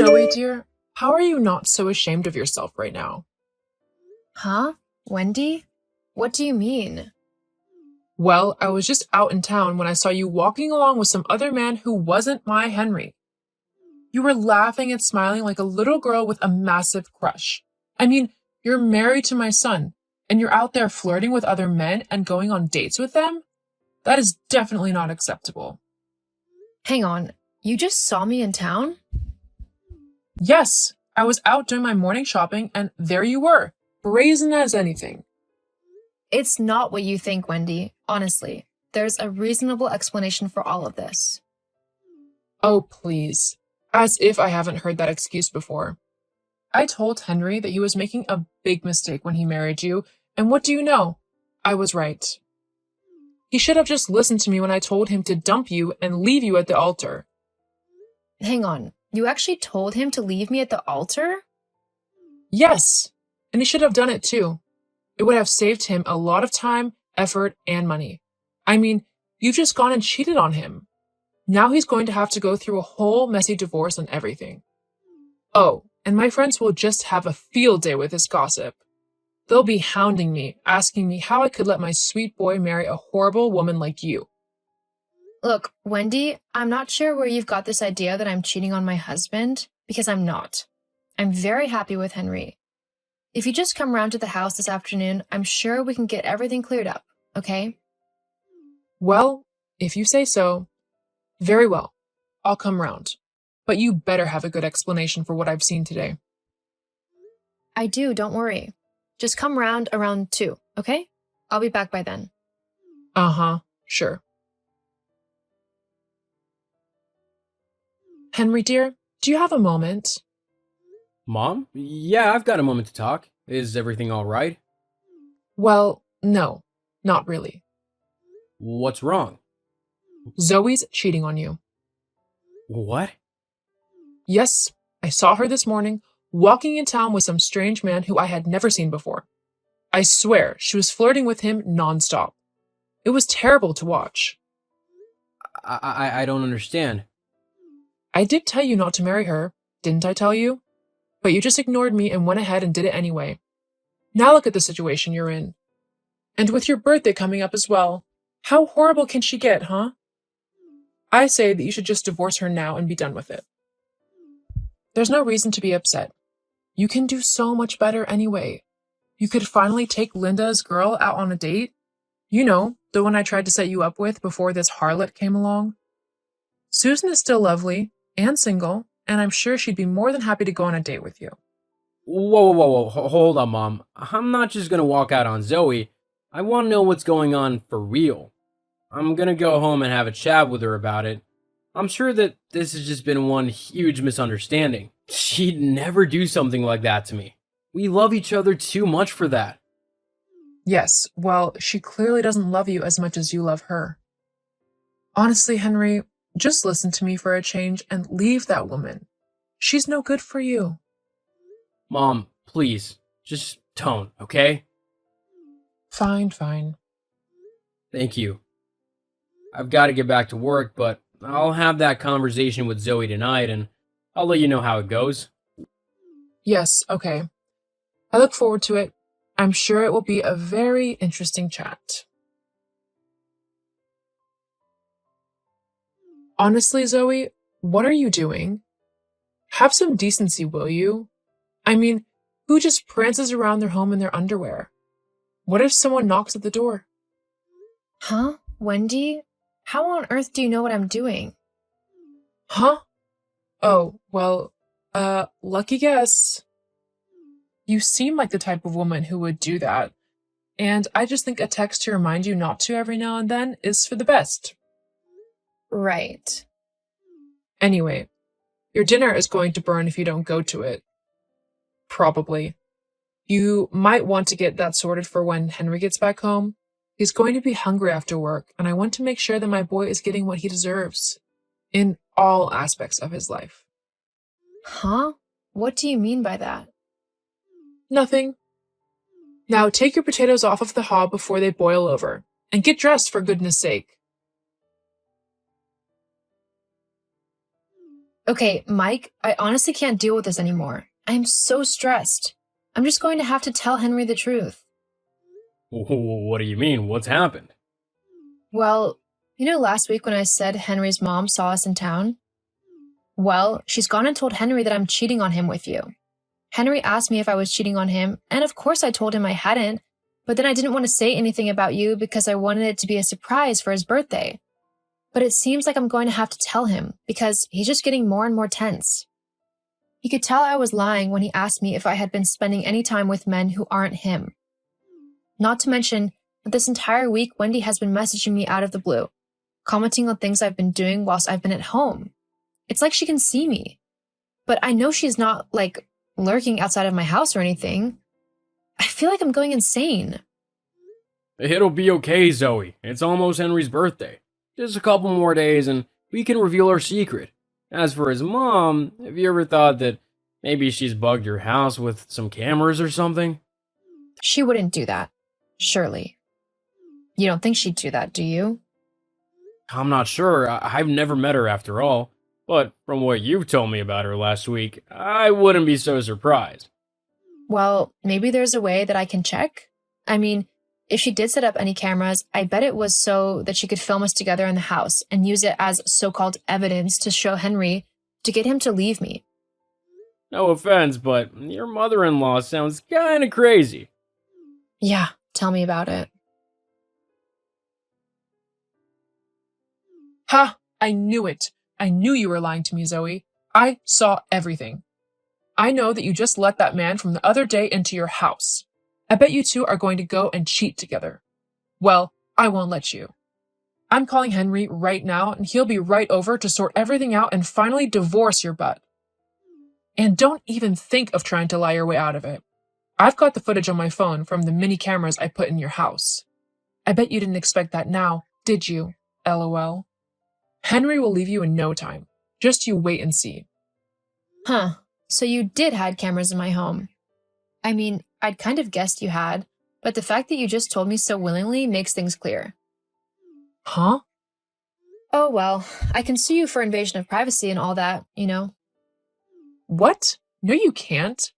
Zoe, dear, how are you not so ashamed of yourself right now? Huh? Wendy? What do you mean? Well, I was just out in town when I saw you walking along with some other man who wasn't my Henry. You were laughing and smiling like a little girl with a massive crush. I mean, you're married to my son, and you're out there flirting with other men and going on dates with them? That is definitely not acceptable. Hang on, you just saw me in town? Yes, I was out doing my morning shopping, and there you were, brazen as anything. It's not what you think, Wendy. Honestly, there's a reasonable explanation for all of this. Oh, please. As if I haven't heard that excuse before. I told Henry that he was making a big mistake when he married you, and what do you know? I was right. He should have just listened to me when I told him to dump you and leave you at the altar. Hang on, you actually told him to leave me at the altar? Yes, and he should have done it too. It would have saved him a lot of time, effort, and money. I mean, you've just gone and cheated on him. Now he's going to have to go through a whole messy divorce and everything. Oh, and my friends will just have a field day with this gossip. They'll be hounding me, asking me how I could let my sweet boy marry a horrible woman like you. Look, Wendy, I'm not sure where you've got this idea that I'm cheating on my husband, because I'm not. I'm very happy with Henry. If you just come round to the house this afternoon, I'm sure we can get everything cleared up, okay? Well, if you say so. Very well. I'll come round. But you better have a good explanation for what I've seen today. I do, don't worry. Just come round around 2, okay? I'll be back by then. Uh-huh, sure. Henry, dear, do you have a moment? Mom? Yeah, I've got a moment to talk. Is everything all right? Well, no, not really. What's wrong? Zoe's cheating on you. What? Yes, I saw her this morning, walking in town with some strange man who I had never seen before. I swear she was flirting with him nonstop. It was terrible to watch. I don't understand. I did tell you not to marry her, didn't I tell you? But you just ignored me and went ahead and did it anyway. Now look at the situation you're in. And with your birthday coming up as well, how horrible can she get, huh? I say that you should just divorce her now and be done with it. There's no reason to be upset. You can do so much better anyway. You could finally take Linda's girl out on a date. You know, the one I tried to set you up with before this harlot came along. Susan is still lovely and single, and I'm sure she'd be more than happy to go on a date with you. Whoa. Hold on, Mom. I'm not just gonna walk out on Zoe. I want to know what's going on for real. I'm gonna go home and have a chat with her about it. I'm sure that this has just been one huge misunderstanding. She'd never do something like that to me. We love each other too much for that. Yes, well, she clearly doesn't love you as much as you love her. Honestly, Henry, just listen to me for a change and leave that woman. She's no good for you. Mom, please, just don't, okay? Fine. Thank you. I've got to get back to work, but I'll have that conversation with Zoe tonight, and I'll let you know how it goes. Yes, okay. I look forward to it. I'm sure it will be a very interesting chat. Honestly, Zoe, what are you doing? Have some decency, will you? I mean, who just prances around their home in their underwear? What if someone knocks at the door? Huh? Wendy? How on earth do you know what I'm doing? Huh? Oh, well, lucky guess. You seem like the type of woman who would do that, and I just think a text to remind you not to every now and then is for the best. Right. Anyway, your dinner is going to burn if you don't go to it. Probably. You might want to get that sorted for when Henry gets back home. He's going to be hungry after work, and I want to make sure that my boy is getting what he deserves. In all aspects of his life. Huh? What do you mean by that? Nothing. Now take your potatoes off of the hob before they boil over, and get dressed for goodness sake. Okay, Mike, I honestly can't deal with this anymore. I am so stressed. I'm just going to have to tell Henry the truth. What do you mean? What's happened? Well, last week when I said Henry's mom saw us in town? Well, she's gone and told Henry that I'm cheating on him with you. Henry asked me if I was cheating on him, and of course I told him I hadn't, but then I didn't want to say anything about you because I wanted it to be a surprise for his birthday. But it seems like I'm going to have to tell him because he's just getting more and more tense. He could tell I was lying when he asked me if I had been spending any time with men who aren't him. Not to mention that this entire week, Wendy has been messaging me out of the blue, commenting on things I've been doing whilst I've been at home. It's like she can see me. But I know she's not, lurking outside of my house or anything. I feel like I'm going insane. It'll be okay, Zoe. It's almost Henry's birthday. Just a couple more days and we can reveal our secret. As for his mom, have you ever thought that maybe she's bugged your house with some cameras or something? She wouldn't do that. Surely. You don't think she'd do that, do you? I'm not sure. I've never met her after all. But from what you've told me about her last week, I wouldn't be so surprised. Well, maybe there's a way that I can check. I mean, if she did set up any cameras, I bet it was so that she could film us together in the house and use it as so-called evidence to show Henry to get him to leave me. No offense, but your mother-in-law sounds kinda crazy. Yeah, tell me about it. Ha! I knew it. I knew you were lying to me, Zoe. I saw everything. I know that you just let that man from the other day into your house. I bet you two are going to go and cheat together. Well, I won't let you. I'm calling Henry right now, and he'll be right over to sort everything out and finally divorce your butt. And don't even think of trying to lie your way out of it. I've got the footage on my phone from the mini cameras I put in your house. I bet you didn't expect that now, did you? LOL. Henry will leave you in no time. Just you wait and see. Huh, so you did hide cameras in my home. I mean, I'd kind of guessed you had, but the fact that you just told me so willingly makes things clear. Huh? Oh well, I can sue you for invasion of privacy and all that, What? No, you can't.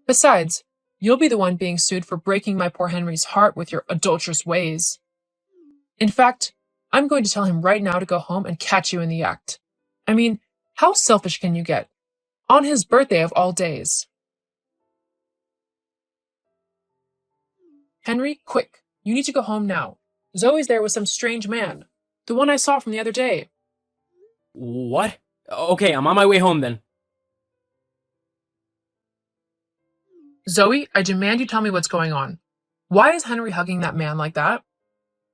Besides, you'll be the one being sued for breaking my poor Henry's heart with your adulterous ways. In fact, I'm going to tell him right now to go home and catch you in the act. I mean, how selfish can you get? On his birthday of all days. Henry, quick. You need to go home now. Zoe's there with some strange man. The one I saw from the other day. What? Okay, I'm on my way home then. Zoe, I demand you tell me what's going on. Why is Henry hugging that man like that?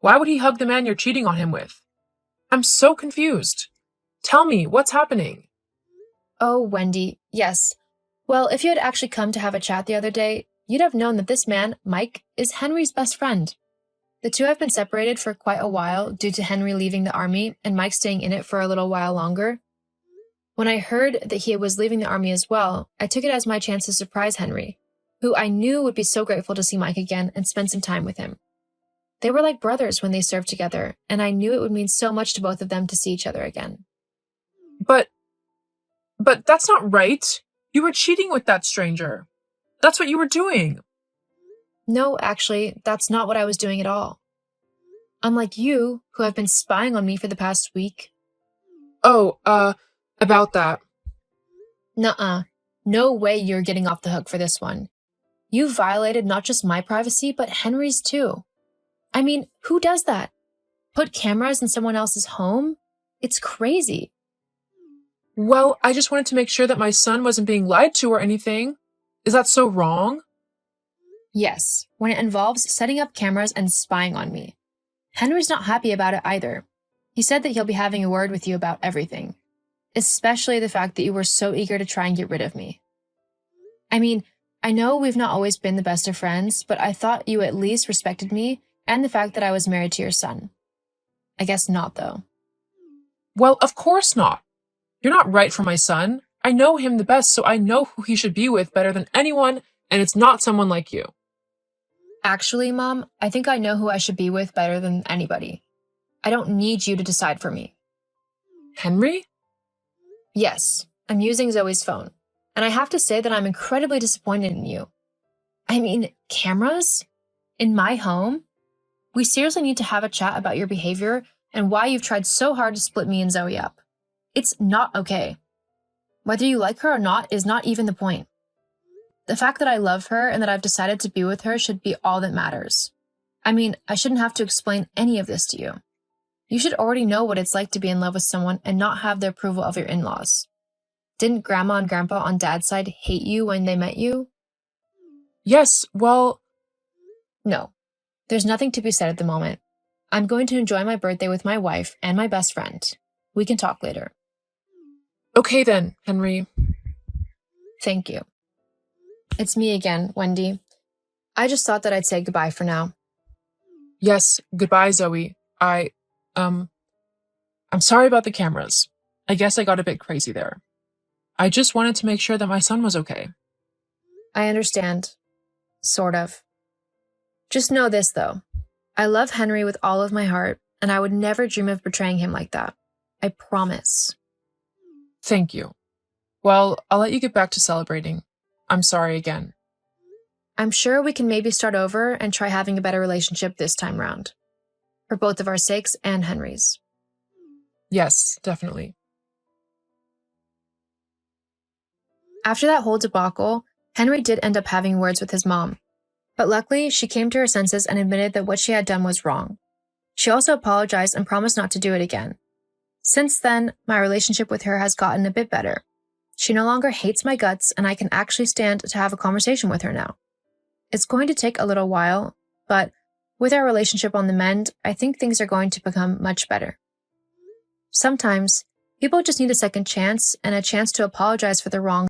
Why would he hug the man you're cheating on him with? I'm so confused. Tell me, what's happening? Oh, Wendy, yes. Well, if you had actually come to have a chat the other day, you'd have known that this man, Mike, is Henry's best friend. The two have been separated for quite a while due to Henry leaving the army and Mike staying in it for a little while longer. When I heard that he was leaving the army as well, I took it as my chance to surprise Henry, who I knew would be so grateful to see Mike again and spend some time with him. They were like brothers when they served together, and I knew it would mean so much to both of them to see each other again. But that's not right. You were cheating with that stranger. That's what you were doing. No, actually, that's not what I was doing at all. Unlike you, who have been spying on me for the past week. Oh, about that. Nuh-uh. No way you're getting off the hook for this one. You violated not just my privacy, but Henry's too. I mean, who does that? Put cameras in someone else's home? It's crazy. Well, I just wanted to make sure that my son wasn't being lied to or anything. Is that so wrong? Yes, when it involves setting up cameras and spying on me. Henry's not happy about it either. He said that he'll be having a word with you about everything, especially the fact that you were so eager to try and get rid of me. I mean, I know we've not always been the best of friends, but I thought you at least respected me and the fact that I was married to your son. I guess not, though. Well, of course not. You're not right for my son. I know him the best, so I know who he should be with better than anyone, and it's not someone like you. Actually, Mom, I think I know who I should be with better than anybody. I don't need you to decide for me. Henry? Yes, I'm using Zoe's phone, and I have to say that I'm incredibly disappointed in you. I mean, cameras? In my home? We seriously need to have a chat about your behavior and why you've tried so hard to split me and Zoe up. It's not okay. Whether you like her or not is not even the point. The fact that I love her and that I've decided to be with her should be all that matters. I mean, I shouldn't have to explain any of this to you. You should already know what it's like to be in love with someone and not have the approval of your in-laws. Didn't Grandma and Grandpa on Dad's side hate you when they met you? Yes, well, No. There's nothing to be said at the moment. I'm going to enjoy my birthday with my wife and my best friend. We can talk later. okay then, Henry. Thank you. It's me again, Wendy. I just thought that I'd say goodbye for now. Yes, goodbye, Zoe. I'm sorry about the cameras. I guess I got a bit crazy there. I just wanted to make sure that my son was okay. I understand. Sort of. Just know this, though. I love Henry with all of my heart, and I would never dream of betraying him like that. I promise. Thank you. Well, I'll let you get back to celebrating. I'm sorry again. I'm sure we can maybe start over and try having a better relationship this time round. For both of our sakes and Henry's. Yes, definitely. After that whole debacle, Henry did end up having words with his mom. But luckily, she came to her senses and admitted that what she had done was wrong. She also apologized and promised not to do it again. Since then, my relationship with her has gotten a bit better. She no longer hates my guts, and I can actually stand to have a conversation with her now. It's going to take a little while, but with our relationship on the mend, I think things are going to become much better. Sometimes, people just need a second chance and a chance to apologize for the wrong